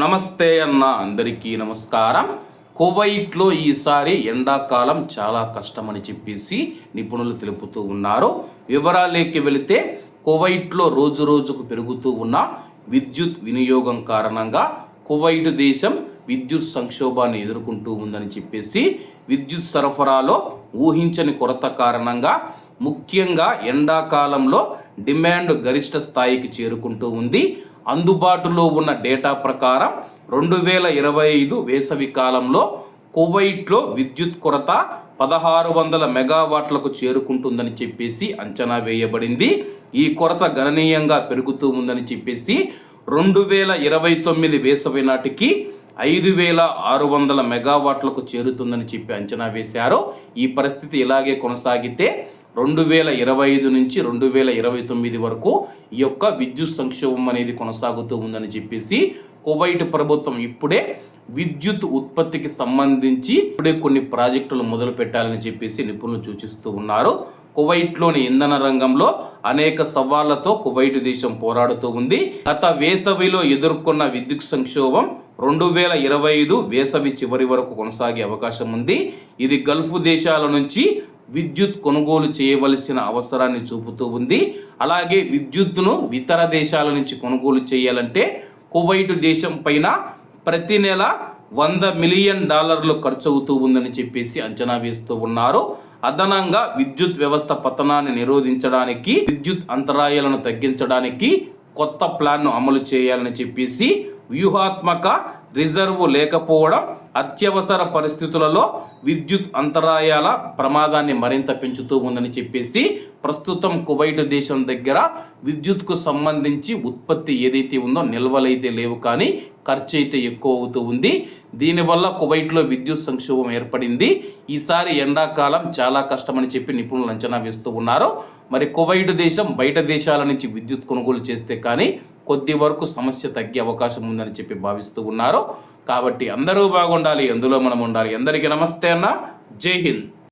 నమస్తే అన్న, అందరికీ నమస్కారం. కువైట్లో ఈసారి ఎండాకాలం చాలా కష్టమని చెప్పేసి నిపుణులు తెలుపుతూ ఉన్నారు. వివరాలేకి వెళితే కువైట్లో రోజు రోజుకు పెరుగుతూ ఉన్న విద్యుత్ వినియోగం కారణంగా కువైట్ దేశం విద్యుత్ సంక్షోభాన్ని ఎదుర్కొంటూ ఉందని చెప్పేసి విద్యుత్ సరఫరాలో ఊహించని కొరత కారణంగా ముఖ్యంగా ఎండాకాలంలో డిమాండ్ గరిష్ట స్థాయికి చేరుకుంటూ ఉంది. అందుబాటులో ఉన్న డేటా ప్రకారం 2025 వేసవి కాలంలో కువైట్లో విద్యుత్ కొరత 1600 మెగావాట్లకు చేరుకుంటుందని చెప్పేసి అంచనా వేయబడింది. ఈ కొరత గణనీయంగా పెరుగుతూ ఉందని చెప్పేసి 2029 వేసవి నాటికి 5600 మెగావాట్లకు చేరుతుందని చెప్పి అంచనా వేశారు. ఈ పరిస్థితి ఇలాగే కొనసాగితే 2025 నుంచి 2029 వరకు ఈ యొక్క విద్యుత్ సంక్షోభం అనేది కొనసాగుతూ ఉందని చెప్పేసి కువైట్ ప్రభుత్వం ఇప్పుడే విద్యుత్ ఉత్పత్తికి సంబంధించి కొన్ని ప్రాజెక్టులు మొదలు పెట్టాలని చెప్పేసి నిపుణులు సూచిస్తూ ఉన్నారు. కువైట్లోని ఇంధన రంగంలో అనేక సవాళ్లతో కువైట్ దేశం పోరాడుతూ ఉంది. గత వేసవిలో ఎదుర్కొన్న విద్యుత్ సంక్షోభం 2025 వేసవి చివరి వరకు కొనసాగే అవకాశం ఉంది. ఇది గల్ఫ్ దేశాల నుంచి విద్యుత్ కొనుగోలు చేయవలసిన అవసరాన్ని చూపుతూ ఉంది. అలాగే విద్యుత్తును ఇతర దేశాల నుంచి కొనుగోలు చేయాలంటే కువైట్ దేశం పైన ప్రతి నెల $100 మిలియన్ ఖర్చు అవుతూ ఉందని చెప్పేసి అంచనా వేస్తూ ఉన్నారు. అదనంగా విద్యుత్ వ్యవస్థ పతనాన్ని నిరోధించడానికి, విద్యుత్ అంతరాయాలను తగ్గించడానికి కొత్త ప్లాన్ను అమలు చేయాలని చెప్పేసి వ్యూహాత్మక రిజర్వ్ లేకపోవడం అత్యవసర పరిస్థితులలో విద్యుత్ అంతరాయాల ప్రమాదాన్ని మరింత పెంచుతూ ఉందని చెప్పేసి ప్రస్తుతం కువైట్ దేశం దగ్గర విద్యుత్కు సంబంధించి ఉత్పత్తి ఏదైతే ఉందో నిల్వలైతే లేవు, కానీ ఖర్చు అయితే ఎక్కువ అవుతూ ఉంది. దీనివల్ల కువైట్లో విద్యుత్ సంక్షోభం ఏర్పడింది. ఈసారి ఎండాకాలం చాలా కష్టమని చెప్పి నిపుణులు అంచనా వేస్తూ ఉన్నారు. మరి కువైట్ దేశం బయట దేశాల నుంచి విద్యుత్ కొనుగోలు చేస్తే కానీ కొద్ది వరకు సమస్య తగ్గే అవకాశం ఉందని చెప్పి భావిస్తూ ఉన్నారు. కాబట్టి అందరూ బాగుండాలి, అందులో మనం ఉండాలి. అందరికీ నమస్తే అన్న, జై హింద్.